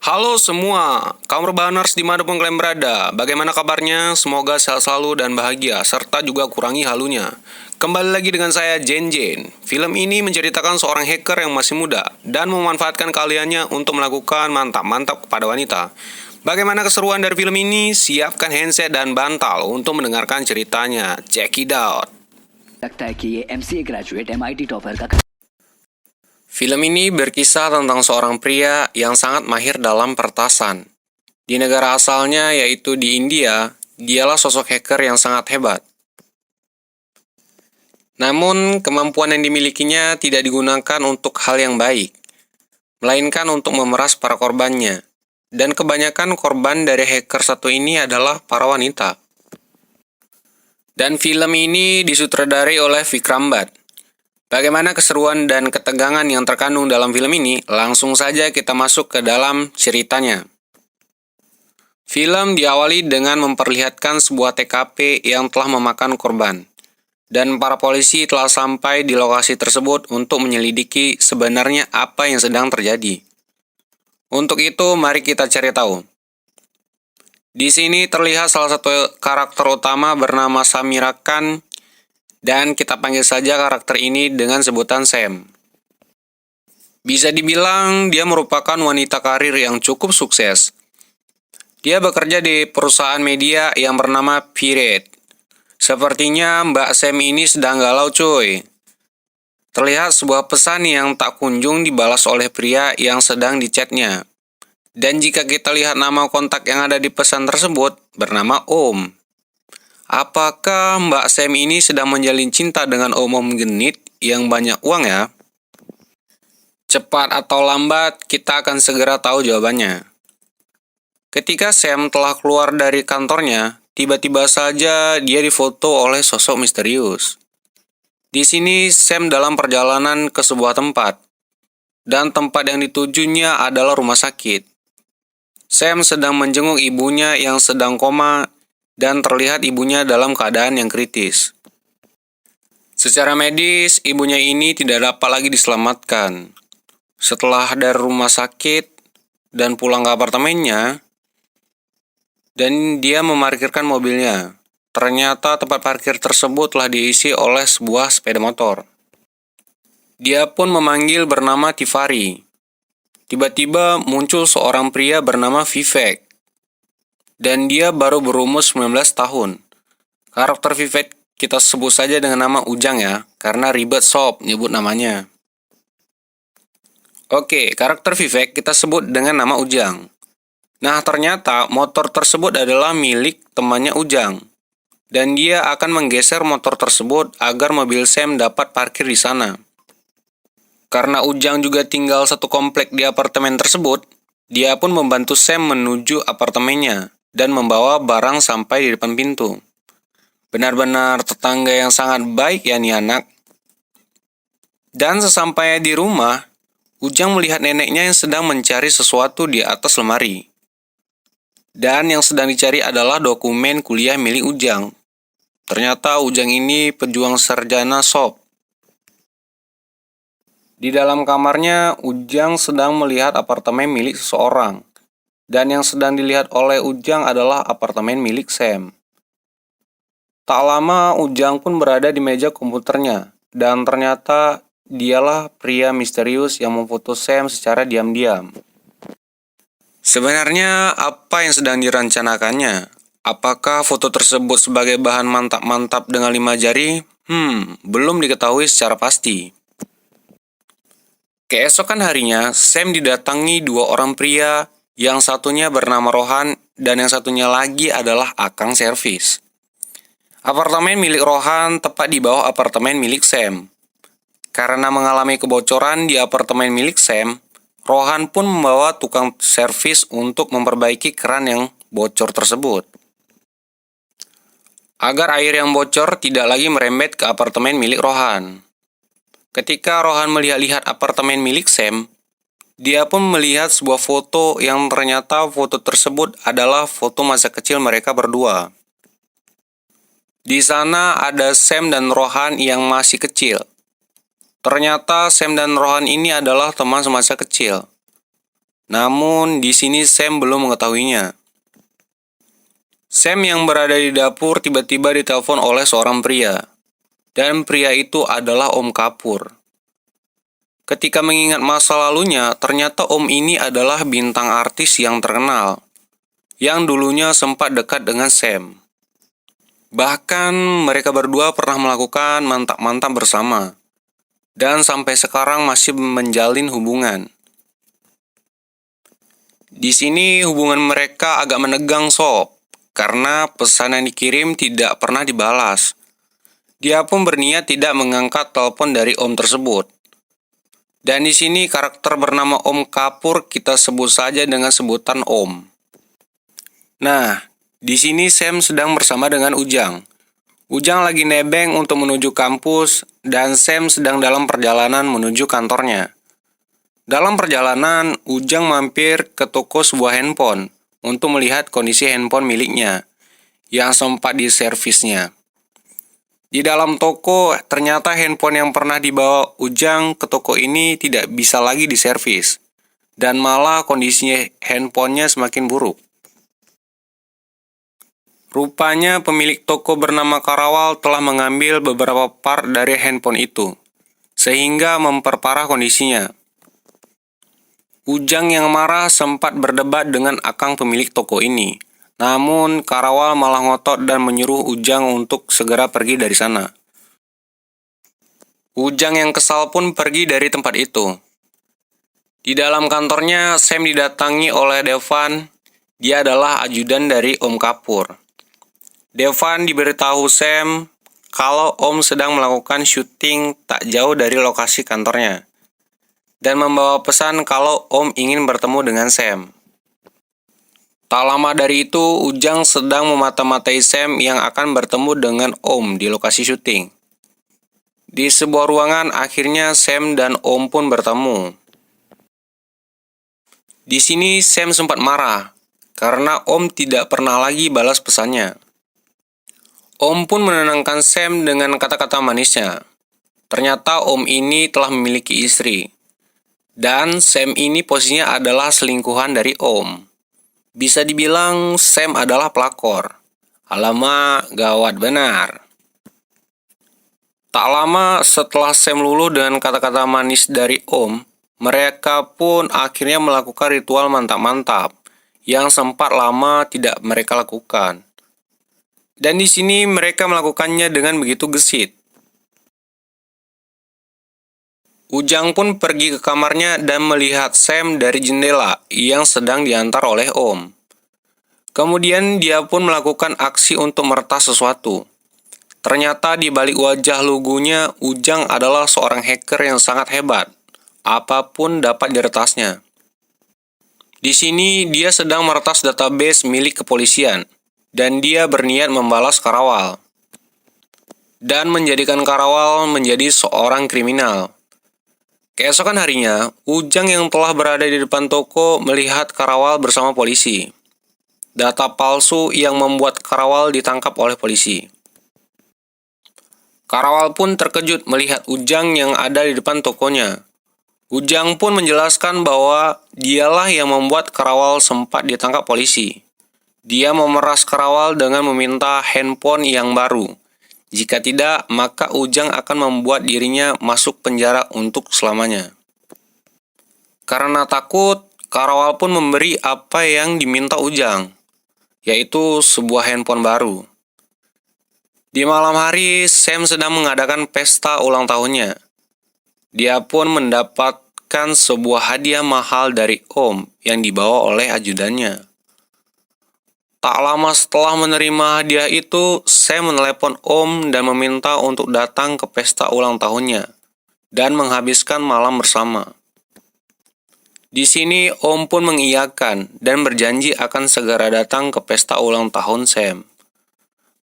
Halo semua, kaum rebahaners dimanapun kalian berada. Bagaimana kabarnya? Semoga sehat selalu dan bahagia, serta juga kurangi halunya. Kembali lagi dengan saya, Jen Jen. Film ini menceritakan seorang hacker yang masih muda dan memanfaatkan keahliannya untuk melakukan mantap-mantap kepada wanita. Bagaimana keseruan dari film ini? Siapkan handset dan bantal untuk mendengarkan ceritanya. Check it out. लगता है कि ये MCA graduate MIT topper का Film ini berkisah tentang seorang pria yang sangat mahir dalam pertasan. Di negara asalnya, yaitu di India, dialah sosok hacker yang sangat hebat. Namun, kemampuan yang dimilikinya tidak digunakan untuk hal yang baik, melainkan untuk memeras para korbannya. Dan kebanyakan korban dari hacker satu ini adalah para wanita. Dan film ini disutradarai oleh Vikram Bhatt. Bagaimana keseruan dan ketegangan yang terkandung dalam film ini? Langsung saja kita masuk ke dalam ceritanya. Film diawali dengan memperlihatkan sebuah TKP yang telah memakan korban. Dan para polisi telah sampai di lokasi tersebut untuk menyelidiki sebenarnya apa yang sedang terjadi. Untuk itu, mari kita cari tahu. Di sini terlihat salah satu karakter utama bernama Samira Khan, dan kita panggil saja karakter ini dengan sebutan Sam. Bisa dibilang dia merupakan wanita karir yang cukup sukses. Dia bekerja di perusahaan media yang bernama Pirate. Sepertinya Mbak Sam ini sedang galau cuy. Terlihat sebuah pesan yang tak kunjung dibalas oleh pria yang sedang dichatnya. Dan jika kita lihat nama kontak yang ada di pesan tersebut, bernama Om. Apakah Mbak Sam ini sedang menjalin cinta dengan Om genit yang banyak uang ya? Cepat atau lambat, kita akan segera tahu jawabannya. Ketika Sam telah keluar dari kantornya, tiba-tiba saja dia difoto oleh sosok misterius. Di sini Sam dalam perjalanan ke sebuah tempat, dan tempat yang ditujunya adalah rumah sakit. Sam sedang menjenguk ibunya yang sedang koma, dan terlihat ibunya dalam keadaan yang kritis. Secara medis, ibunya ini tidak dapat lagi diselamatkan. Setelah dari rumah sakit dan pulang ke apartemennya, dan dia memarkirkan mobilnya. Ternyata tempat parkir tersebut telah diisi oleh sebuah sepeda motor. Dia pun memanggil bernama Tiffany. Tiba-tiba muncul seorang pria bernama Vivek. Dan dia baru berumur 19 tahun. Karakter Vivek kita sebut saja dengan nama Ujang ya, karena ribet sob nyebut namanya. Oke, karakter Vivek kita sebut dengan nama Ujang. Nah, ternyata motor tersebut adalah milik temannya Ujang. Dan dia akan menggeser motor tersebut agar mobil Sam dapat parkir di sana. Karena Ujang juga tinggal satu komplek di apartemen tersebut, dia pun membantu Sam menuju apartemennya dan membawa barang sampai di depan pintu. Benar-benar tetangga yang sangat baik ya nih anak. Dan sesampainya di rumah, Ujang melihat neneknya yang sedang mencari sesuatu di atas lemari. Dan yang sedang dicari adalah dokumen kuliah milik Ujang. Ternyata Ujang ini pejuang sarjana sob. Di dalam kamarnya, Ujang sedang melihat apartemen milik seseorang. Dan yang sedang dilihat oleh Ujang adalah apartemen milik Sam. Tak lama, Ujang pun berada di meja komputernya. Dan ternyata dialah pria misterius yang memfoto Sam secara diam-diam. Sebenarnya apa yang sedang dirancanakannya? Apakah foto tersebut sebagai bahan mantap-mantap dengan 5 jari? Belum diketahui secara pasti. Keesokan harinya, Sam didatangi dua orang pria, yang satunya bernama Rohan dan yang satunya lagi adalah Akang Servis. Apartemen milik Rohan tepat di bawah apartemen milik Sam. Karena mengalami kebocoran di apartemen milik Sam, Rohan pun membawa tukang servis untuk memperbaiki keran yang bocor tersebut. Agar air yang bocor tidak lagi merembet ke apartemen milik Rohan. Ketika Rohan melihat-lihat apartemen milik Sam, dia pun melihat sebuah foto yang ternyata foto tersebut adalah foto masa kecil mereka berdua. Di sana ada Sam dan Rohan yang masih kecil. Ternyata Sam dan Rohan ini adalah teman semasa kecil. Namun di sini Sam belum mengetahuinya. Sam yang berada di dapur tiba-tiba ditelepon oleh seorang pria. Dan pria itu adalah Om Kapur. Ketika mengingat masa lalunya, ternyata Om ini adalah bintang artis yang terkenal, yang dulunya sempat dekat dengan Sam. Bahkan mereka berdua pernah melakukan mantap-mantap bersama, dan sampai sekarang masih menjalin hubungan. Di sini hubungan mereka agak menegang sob, karena pesan yang dikirim tidak pernah dibalas. Dia pun berniat tidak mengangkat telepon dari Om tersebut. Dan di sini karakter bernama Om Kapur kita sebut saja dengan sebutan Om. Nah, di sini Sam sedang bersama dengan Ujang. Ujang lagi nebeng untuk menuju kampus dan Sam sedang dalam perjalanan menuju kantornya. Dalam perjalanan, Ujang mampir ke toko sebuah handphone untuk melihat kondisi handphone miliknya yang sempat diservisnya. Di dalam toko, ternyata handphone yang pernah dibawa Ujang ke toko ini tidak bisa lagi diservis, dan malah kondisinya handphonenya semakin buruk. Rupanya pemilik toko bernama Karawal telah mengambil beberapa part dari handphone itu, sehingga memperparah kondisinya. Ujang yang marah sempat berdebat dengan akang pemilik toko ini. Namun, Karawal malah ngotot dan menyuruh Ujang untuk segera pergi dari sana. Ujang yang kesal pun pergi dari tempat itu. Di dalam kantornya, Sam didatangi oleh Devan. Dia adalah ajudan dari Om Kapur. Devan diberitahu Sam kalau Om sedang melakukan syuting tak jauh dari lokasi kantornya, dan membawa pesan kalau Om ingin bertemu dengan Sam. Tak lama dari itu, Ujang sedang memata-matai Sam yang akan bertemu dengan Om di lokasi syuting. Di sebuah ruangan, akhirnya Sam dan Om pun bertemu. Di sini Sam sempat marah, karena Om tidak pernah lagi balas pesannya. Om pun menenangkan Sam dengan kata-kata manisnya. Ternyata Om ini telah memiliki istri. Dan Sam ini posisinya adalah selingkuhan dari Om. Bisa dibilang Sam adalah pelakor. Alamak, gawat benar. Tak lama setelah Sam luluh dengan kata-kata manis dari Om, mereka pun akhirnya melakukan ritual mantap-mantap yang sempat lama tidak mereka lakukan. Dan di sini mereka melakukannya dengan begitu gesit. Ujang pun pergi ke kamarnya dan melihat Sam dari jendela yang sedang diantar oleh Om. Kemudian dia pun melakukan aksi untuk meretas sesuatu. Ternyata di balik wajah lugunya, Ujang adalah seorang hacker yang sangat hebat. Apapun dapat diretasnya. Di sini dia sedang meretas database milik kepolisian, dan dia berniat membalas Karawal. Dan menjadikan Karawal menjadi seorang kriminal. Keesokan harinya, Ujang yang telah berada di depan toko melihat Karawal bersama polisi. Data palsu yang membuat Karawal ditangkap oleh polisi. Karawal pun terkejut melihat Ujang yang ada di depan tokonya. Ujang pun menjelaskan bahwa dialah yang membuat Karawal sempat ditangkap polisi. Dia memeras Karawal dengan meminta handphone yang baru. Jika tidak, maka Ujang akan membuat dirinya masuk penjara untuk selamanya. Karena takut, Karawal pun memberi apa yang diminta Ujang, yaitu sebuah handphone baru. Di malam hari, Sam sedang mengadakan pesta ulang tahunnya. Dia pun mendapatkan sebuah hadiah mahal dari Om yang dibawa oleh ajudannya. Tak lama setelah menerima hadiah itu, Sam menelepon Om dan meminta untuk datang ke pesta ulang tahunnya dan menghabiskan malam bersama. Di sini Om pun mengiyakan dan berjanji akan segera datang ke pesta ulang tahun Sam.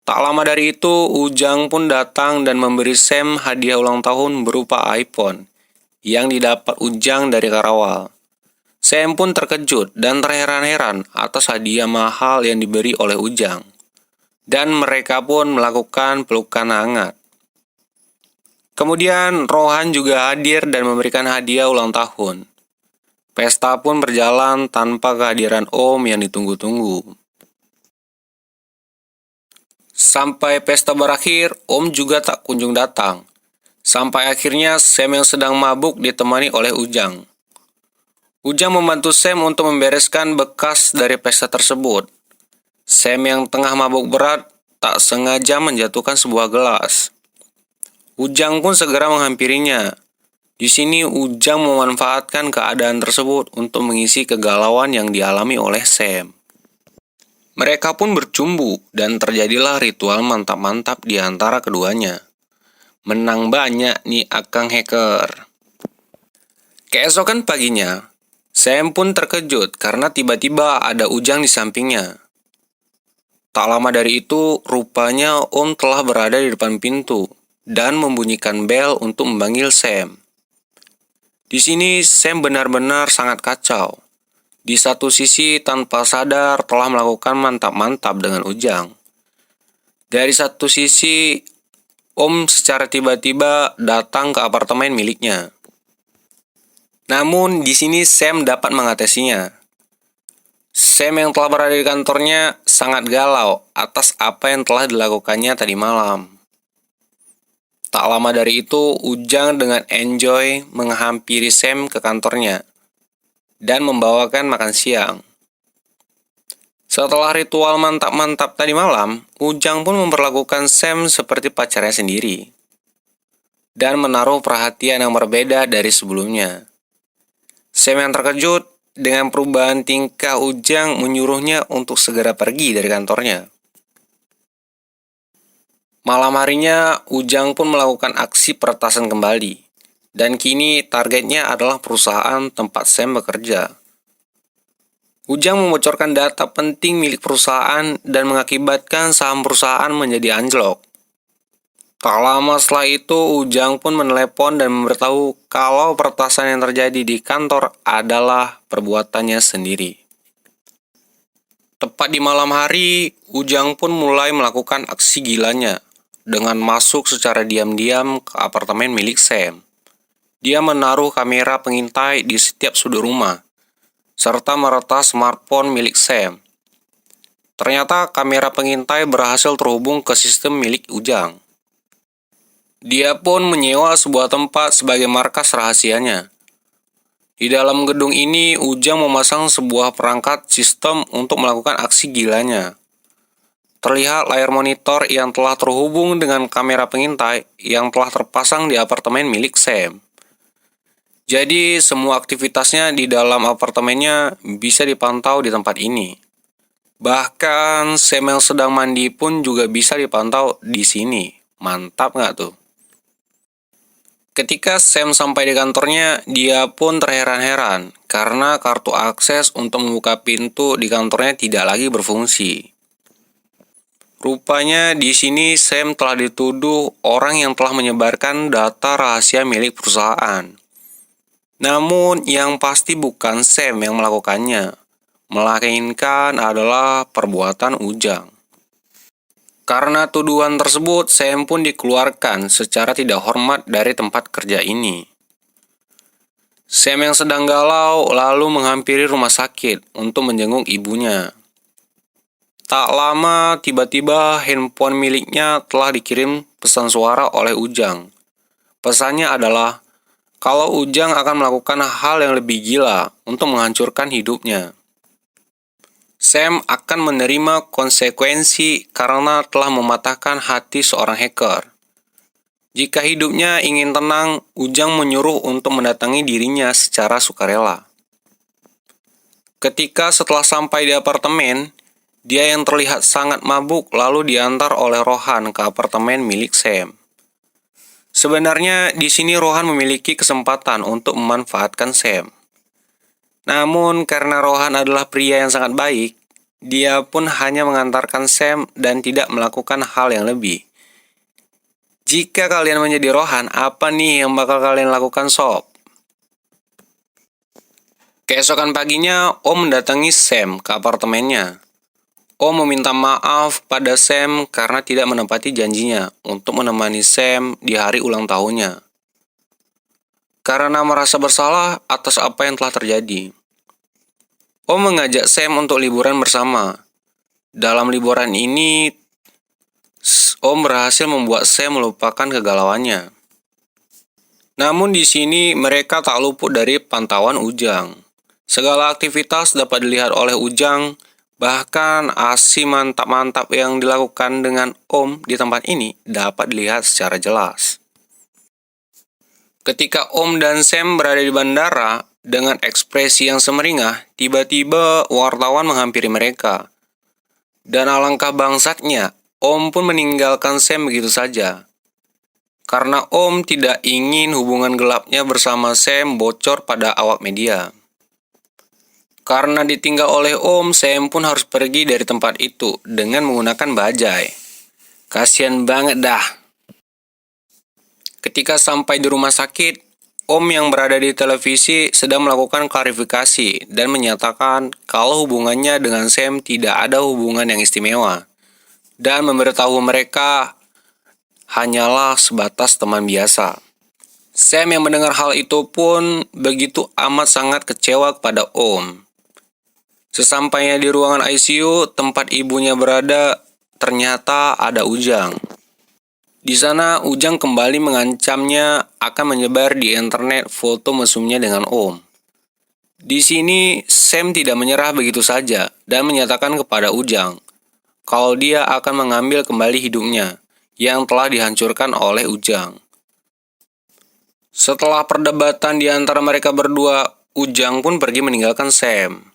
Tak lama dari itu, Ujang pun datang dan memberi Sam hadiah ulang tahun berupa iPhone yang didapat Ujang dari Karawal. Sam pun terkejut dan terheran-heran atas hadiah mahal yang diberi oleh Ujang. Dan mereka pun melakukan pelukan hangat. Kemudian Rohan juga hadir dan memberikan hadiah ulang tahun. Pesta pun berjalan tanpa kehadiran Om yang ditunggu-tunggu. Sampai pesta berakhir, Om juga tak kunjung datang. Sampai akhirnya Sam yang sedang mabuk ditemani oleh Ujang. Ujang membantu Sam untuk membereskan bekas dari pesta tersebut. Sam yang tengah mabuk berat tak sengaja menjatuhkan sebuah gelas. Ujang pun segera menghampirinya. Di sini Ujang memanfaatkan keadaan tersebut untuk mengisi kegalauan yang dialami oleh Sam. Mereka pun bercumbu dan terjadilah ritual mantap-mantap di antara keduanya. Menang banyak nih Akang Hacker. Keesokan paginya, Sam pun terkejut karena tiba-tiba ada Ujang di sampingnya. Tak lama dari itu, rupanya Om telah berada di depan pintu dan membunyikan bel untuk memanggil Sam. Di sini Sam benar-benar sangat kacau. Di satu sisi tanpa sadar telah melakukan mantap-mantap dengan Ujang. Dari satu sisi, Om secara tiba-tiba datang ke apartemen miliknya. Namun di sini Sam dapat mengatasinya. Sam yang telah berada di kantornya sangat galau atas apa yang telah dilakukannya tadi malam. Tak lama dari itu, Ujang dengan enjoy menghampiri Sam ke kantornya dan membawakan makan siang. Setelah ritual mantap-mantap tadi malam, Ujang pun memperlakukan Sam seperti pacarnya sendiri dan menaruh perhatian yang berbeda dari sebelumnya. Sam yang terkejut dengan perubahan tingkah Ujang menyuruhnya untuk segera pergi dari kantornya. Malam harinya, Ujang pun melakukan aksi peretasan kembali. Dan kini targetnya adalah perusahaan tempat Sam bekerja. Ujang membocorkan data penting milik perusahaan dan mengakibatkan saham perusahaan menjadi anjlok. Tak lama setelah itu, Ujang pun menelepon dan memberitahu kalau peretasan yang terjadi di kantor adalah perbuatannya sendiri. Tepat di malam hari, Ujang pun mulai melakukan aksi gilanya dengan masuk secara diam-diam ke apartemen milik Sam. Dia menaruh kamera pengintai di setiap sudut rumah, serta meretas smartphone milik Sam. Ternyata kamera pengintai berhasil terhubung ke sistem milik Ujang. Dia pun menyewa sebuah tempat sebagai markas rahasianya. Di dalam gedung ini, Ujang memasang sebuah perangkat sistem untuk melakukan aksi gilanya. Terlihat layar monitor yang telah terhubung dengan kamera pengintai yang telah terpasang di apartemen milik Sam. Jadi, semua aktivitasnya di dalam apartemennya bisa dipantau di tempat ini. Bahkan, Sam yang sedang mandi pun juga bisa dipantau di sini. Mantap nggak tuh? Ketika Sam sampai di kantornya, dia pun terheran-heran karena kartu akses untuk membuka pintu di kantornya tidak lagi berfungsi. Rupanya di sini Sam telah dituduh orang yang telah menyebarkan data rahasia milik perusahaan. Namun yang pasti bukan Sam yang melakukannya, melainkan adalah perbuatan Ujang. Karena tuduhan tersebut, Sam pun dikeluarkan secara tidak hormat dari tempat kerja ini. Sam yang sedang galau lalu menghampiri rumah sakit untuk menjenguk ibunya. Tak lama, tiba-tiba handphone miliknya telah dikirim pesan suara oleh Ujang. Pesannya adalah, kalau Ujang akan melakukan hal yang lebih gila untuk menghancurkan hidupnya. Sam akan menerima konsekuensi karena telah mematahkan hati seorang hacker. Jika hidupnya ingin tenang, Ujang menyuruh untuk mendatangi dirinya secara sukarela. Ketika setelah sampai di apartemen, dia yang terlihat sangat mabuk lalu diantar oleh Rohan ke apartemen milik Sam. Sebenarnya di sini Rohan memiliki kesempatan untuk memanfaatkan Sam. Namun karena Rohan adalah pria yang sangat baik, dia pun hanya mengantarkan Sam dan tidak melakukan hal yang lebih. Jika kalian menjadi Rohan, apa nih yang bakal kalian lakukan sob? Keesokan paginya, Om mendatangi Sam ke apartemennya. Om meminta maaf pada Sam karena tidak menepati janjinya untuk menemani Sam di hari ulang tahunnya. karena merasa bersalah atas apa yang telah terjadi. Om mengajak Sam untuk liburan bersama. Dalam liburan ini, Om berhasil membuat Sam melupakan kegalauannya. Namun di sini mereka tak luput dari pantauan Ujang. Segala aktivitas dapat dilihat oleh Ujang, bahkan aksi mantap-mantap yang dilakukan dengan Om di tempat ini dapat dilihat secara jelas. Ketika Om dan Sam berada di bandara, dengan ekspresi yang semeringah, tiba-tiba wartawan menghampiri mereka. Dan alangkah bangsatnya, Om pun meninggalkan Sam begitu saja. Karena Om tidak ingin hubungan gelapnya bersama Sam bocor pada awak media. Karena ditinggal oleh Om, Sam pun harus pergi dari tempat itu dengan menggunakan bajai. Kasian banget dah. Ketika sampai di rumah sakit, Om yang berada di televisi sedang melakukan klarifikasi dan menyatakan kalau hubungannya dengan Sam tidak ada hubungan yang istimewa. Dan memberitahu mereka hanyalah sebatas teman biasa. Sam yang mendengar hal itu pun begitu amat sangat kecewa kepada Om. Sesampainya di ruangan ICU tempat ibunya berada, ternyata ada Ujang. Di sana Ujang kembali mengancamnya akan menyebar di internet foto mesumnya dengan Om. Di sini Sam tidak menyerah begitu saja dan menyatakan kepada Ujang kalau dia akan mengambil kembali hidupnya yang telah dihancurkan oleh Ujang. Setelah perdebatan di antara mereka berdua, Ujang pun pergi meninggalkan Sam.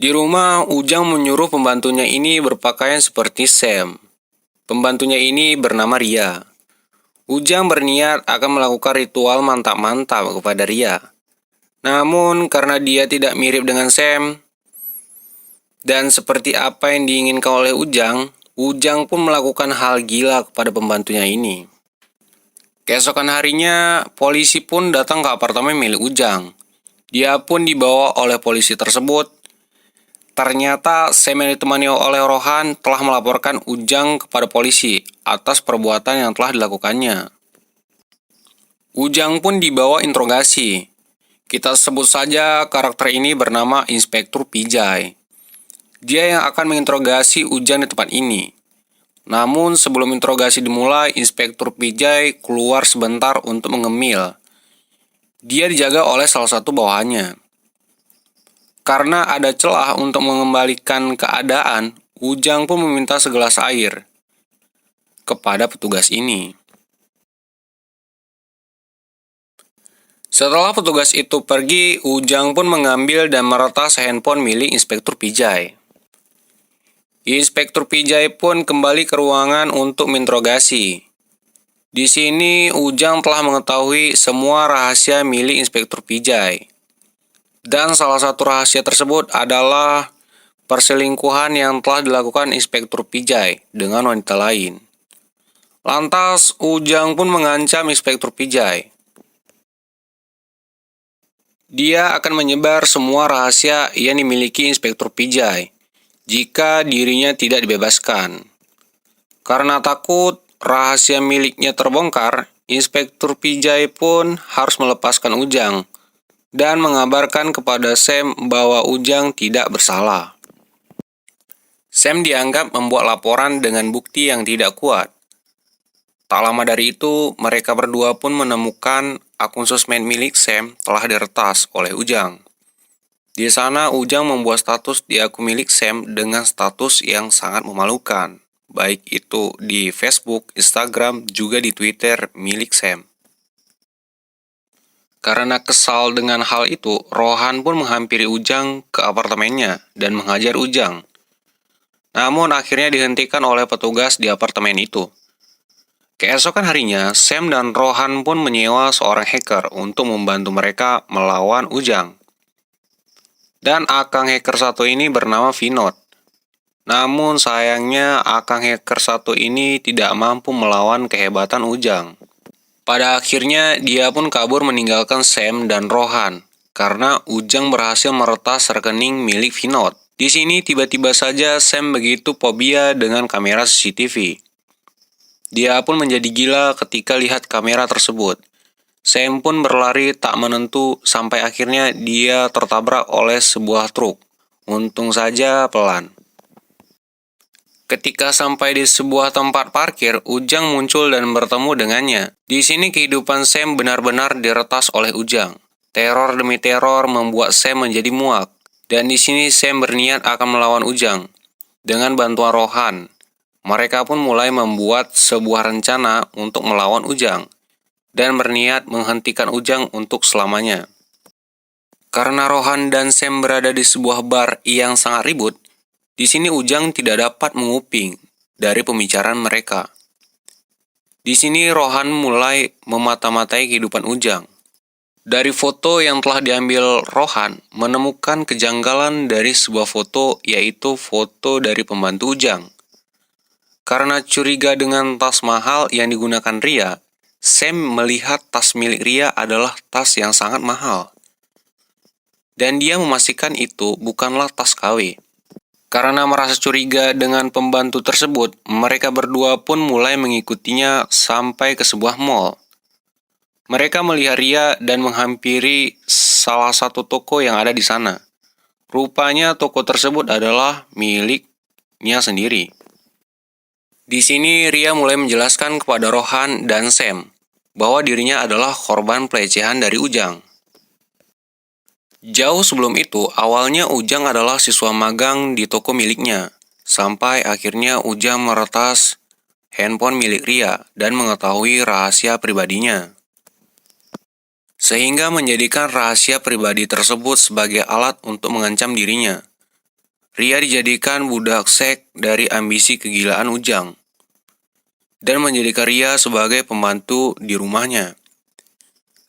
Di rumah, Ujang menyuruh pembantunya ini berpakaian seperti Sam. Pembantunya ini bernama Ria. Ujang berniat akan melakukan ritual mantap-mantap kepada Ria. Namun, karena dia tidak mirip dengan Sam, dan seperti apa yang diinginkan oleh Ujang, Ujang pun melakukan hal gila kepada pembantunya ini. Keesokan harinya, polisi pun datang ke apartemen milik Ujang. Dia pun dibawa oleh polisi tersebut. Ternyata Sam yang ditemani oleh Rohan telah melaporkan Ujang kepada polisi atas perbuatan yang telah dilakukannya. Ujang pun dibawa interogasi. Kita sebut saja karakter ini bernama Inspektur Pijay. Dia yang akan menginterogasi Ujang di tempat ini. Namun sebelum interogasi dimulai, Inspektur Pijay keluar sebentar untuk mengemil. Dia dijaga oleh salah satu bawahannya. Karena ada celah untuk mengembalikan keadaan, Ujang pun meminta segelas air kepada petugas ini. Setelah petugas itu pergi, Ujang pun mengambil dan meretas handphone milik Inspektur Pijay. Inspektur Pijay pun kembali ke ruangan untuk menginterogasi. Di sini, Ujang telah mengetahui semua rahasia milik Inspektur Pijay. Dan salah satu rahasia tersebut adalah perselingkuhan yang telah dilakukan Inspektur Pijay dengan wanita lain. Lantas, Ujang pun mengancam Inspektur Pijay. Dia akan menyebar semua rahasia yang dimiliki Inspektur Pijay jika dirinya tidak dibebaskan. Karena takut rahasia miliknya terbongkar, Inspektur Pijay pun harus melepaskan Ujang dan mengabarkan kepada Sam bahwa Ujang tidak bersalah. Sam dianggap membuat laporan dengan bukti yang tidak kuat. Tak lama dari itu, mereka berdua pun menemukan akun sosmed milik Sam telah diretas oleh Ujang. Di sana, Ujang membuat status di akun milik Sam dengan status yang sangat memalukan, baik itu di Facebook, Instagram, juga di Twitter milik Sam. Karena kesal dengan hal itu, Rohan pun menghampiri Ujang ke apartemennya dan menghajar Ujang. Namun akhirnya dihentikan oleh petugas di apartemen itu. Keesokan harinya, Sam dan Rohan pun menyewa seorang hacker untuk membantu mereka melawan Ujang. Dan akang hacker satu ini bernama Vinod. Namun sayangnya akang hacker satu ini tidak mampu melawan kehebatan Ujang. Pada akhirnya, dia pun kabur meninggalkan Sam dan Rohan, karena Ujang berhasil meretas rekening milik Vinod. Di sini tiba-tiba saja Sam begitu fobia dengan kamera CCTV. Dia pun menjadi gila ketika lihat kamera tersebut. Sam pun berlari tak menentu sampai akhirnya dia tertabrak oleh sebuah truk. Untung saja pelan. Ketika sampai di sebuah tempat parkir, Ujang muncul dan bertemu dengannya. Di sini kehidupan Sam benar-benar diretas oleh Ujang. Teror demi teror membuat Sam menjadi muak. Dan di sini Sam berniat akan melawan Ujang. Dengan bantuan Rohan, mereka pun mulai membuat sebuah rencana untuk melawan Ujang. Dan berniat menghentikan Ujang untuk selamanya. Karena Rohan dan Sam berada di sebuah bar yang sangat ribut, di sini Ujang tidak dapat menguping dari pembicaraan mereka. Di sini Rohan mulai memata-matai kehidupan Ujang. Dari foto yang telah diambil Rohan, menemukan kejanggalan dari sebuah foto, yaitu foto dari pembantu Ujang. Karena curiga dengan tas mahal yang digunakan Ria, Sam melihat tas milik Ria adalah tas yang sangat mahal. Dan dia memastikan itu bukanlah tas KW. Karena merasa curiga dengan pembantu tersebut, mereka berdua pun mulai mengikutinya sampai ke sebuah mall. Mereka melihat Ria dan menghampiri salah satu toko yang ada di sana. Rupanya toko tersebut adalah miliknya sendiri. Di sini Ria mulai menjelaskan kepada Rohan dan Sam bahwa dirinya adalah korban pelecehan dari Ujang. Jauh sebelum itu, awalnya Ujang adalah siswa magang di toko miliknya, sampai akhirnya Ujang meretas handphone milik Ria dan mengetahui rahasia pribadinya. Sehingga menjadikan rahasia pribadi tersebut sebagai alat untuk mengancam dirinya. Ria dijadikan budak seks dari ambisi kegilaan Ujang, dan menjadikan Ria sebagai pembantu di rumahnya.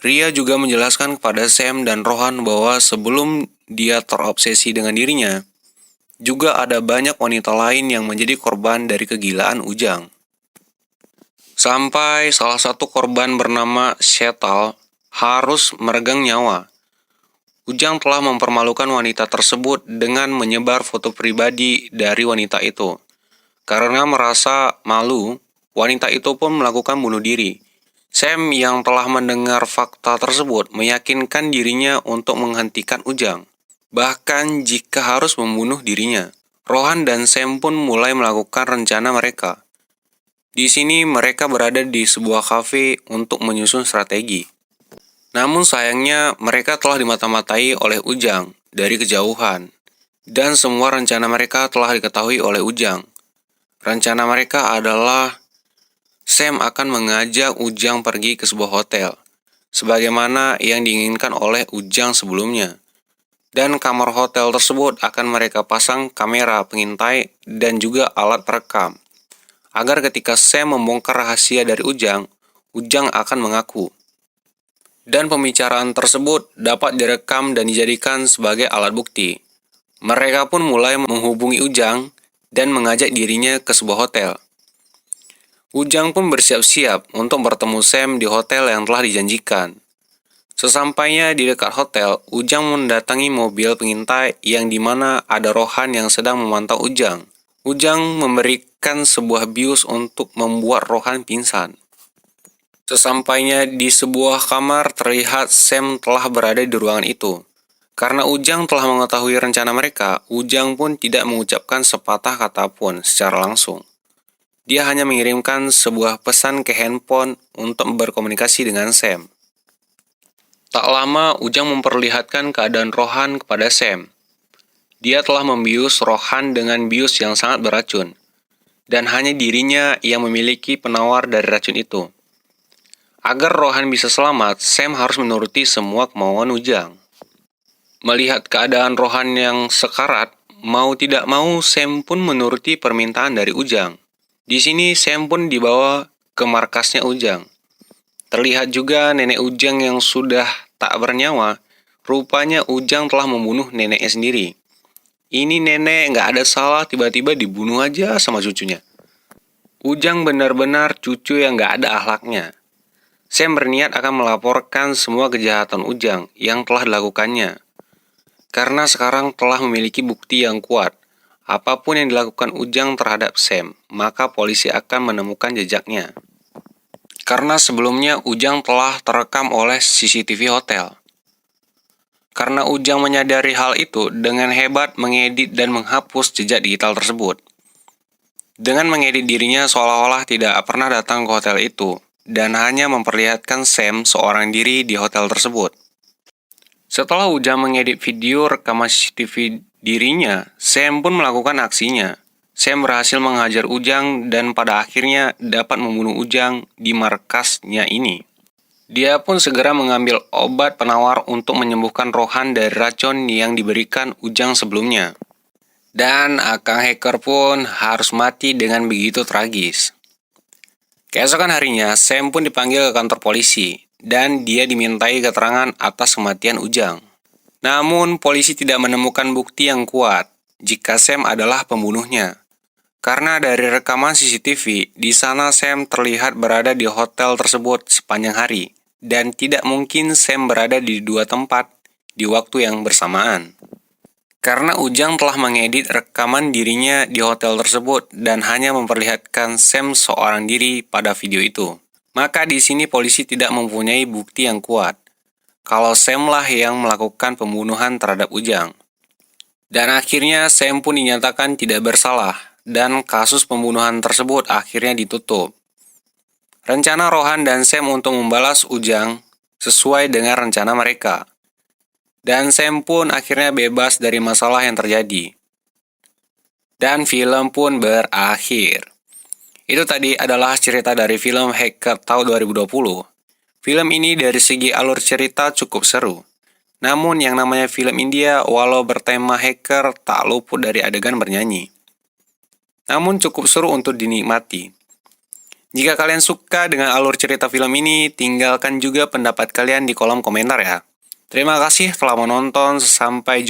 Ria juga menjelaskan kepada Sam dan Rohan bahwa sebelum dia terobsesi dengan dirinya, juga ada banyak wanita lain yang menjadi korban dari kegilaan Ujang. Sampai salah satu korban bernama Shetal harus meregang nyawa. Ujang telah mempermalukan wanita tersebut dengan menyebar foto pribadi dari wanita itu. Karena merasa malu, wanita itu pun melakukan bunuh diri. Sam yang telah mendengar fakta tersebut meyakinkan dirinya untuk menghentikan Ujang, bahkan jika harus membunuh dirinya. Rohan dan Sam pun mulai melakukan rencana mereka. Di sini mereka berada di sebuah kafe untuk menyusun strategi. Namun sayangnya mereka telah dimata-matai oleh Ujang dari kejauhan, dan semua rencana mereka telah diketahui oleh Ujang. Rencana mereka adalah Sam akan mengajak Ujang pergi ke sebuah hotel, sebagaimana yang diinginkan oleh Ujang sebelumnya. Dan kamar hotel tersebut akan mereka pasang kamera pengintai dan juga alat perekam, agar ketika Sam membongkar rahasia dari Ujang, Ujang akan mengaku. Dan pembicaraan tersebut dapat direkam dan dijadikan sebagai alat bukti. Mereka pun mulai menghubungi Ujang dan mengajak dirinya ke sebuah hotel. Ujang pun bersiap-siap untuk bertemu Sam di hotel yang telah dijanjikan. Sesampainya di dekat hotel, Ujang mendatangi mobil pengintai yang dimana ada Rohan yang sedang memantau Ujang. Ujang memberikan sebuah bius untuk membuat Rohan pingsan. Sesampainya di sebuah kamar, terlihat Sam telah berada di ruangan itu. Karena Ujang telah mengetahui rencana mereka, Ujang pun tidak mengucapkan sepatah kata pun secara langsung. Dia hanya mengirimkan sebuah pesan ke handphone untuk berkomunikasi dengan Sam. Tak lama, Ujang memperlihatkan keadaan Rohan kepada Sam. Dia telah membius Rohan dengan bius yang sangat beracun, dan hanya dirinya yang memiliki penawar dari racun itu. Agar Rohan bisa selamat, Sam harus menuruti semua kemauan Ujang. Melihat keadaan Rohan yang sekarat, mau tidak mau Sam pun menuruti permintaan dari Ujang. Di sini Sam pun dibawa ke markasnya Ujang. Terlihat juga nenek Ujang yang sudah tak bernyawa. Rupanya Ujang telah membunuh neneknya sendiri. Ini nenek nggak ada salah, tiba-tiba dibunuh aja sama cucunya. Ujang benar-benar cucu yang nggak ada akhlaknya. Sam berniat akan melaporkan semua kejahatan Ujang yang telah dilakukannya. Karena sekarang telah memiliki bukti yang kuat. Apapun yang dilakukan Ujang terhadap Sam, maka polisi akan menemukan jejaknya. Karena sebelumnya Ujang telah terekam oleh CCTV hotel. Karena Ujang menyadari hal itu, dengan hebat mengedit dan menghapus jejak digital tersebut. Dengan mengedit dirinya seolah-olah tidak pernah datang ke hotel itu, dan hanya memperlihatkan Sam seorang diri di hotel tersebut. Setelah Ujang mengedit video rekaman CCTV dirinya, Sam pun melakukan aksinya. Sam berhasil menghajar Ujang dan pada akhirnya dapat membunuh Ujang di markasnya ini. Dia pun segera mengambil obat penawar untuk menyembuhkan Rohan dari racun yang diberikan Ujang sebelumnya. Dan Akang hacker pun harus mati dengan begitu tragis. Keesokan harinya, Sam pun dipanggil ke kantor polisi, dan dia dimintai keterangan atas kematian Ujang. Namun, polisi tidak menemukan bukti yang kuat jika Sam adalah pembunuhnya. Karena dari rekaman CCTV, di sana Sam terlihat berada di hotel tersebut sepanjang hari, dan tidak mungkin Sam berada di dua tempat di waktu yang bersamaan. Karena Ujang telah mengedit rekaman dirinya di hotel tersebut dan hanya memperlihatkan Sam seorang diri pada video itu, maka di sini polisi tidak mempunyai bukti yang kuat kalau Sam lah yang melakukan pembunuhan terhadap Ujang. Dan akhirnya Sam pun dinyatakan tidak bersalah, dan kasus pembunuhan tersebut akhirnya ditutup. Rencana Rohan dan Sam untuk membalas Ujang sesuai dengan rencana mereka. Dan Sam pun akhirnya bebas dari masalah yang terjadi. Dan film pun berakhir. Itu tadi adalah cerita dari film Hacker tahun 2020. Film ini dari segi alur cerita cukup seru. Namun yang namanya film India walau bertema hacker tak luput dari adegan bernyanyi. Namun cukup seru untuk dinikmati. Jika kalian suka dengan alur cerita film ini, tinggalkan juga pendapat kalian di kolom komentar ya. Terima kasih telah menonton, sampai jumpa.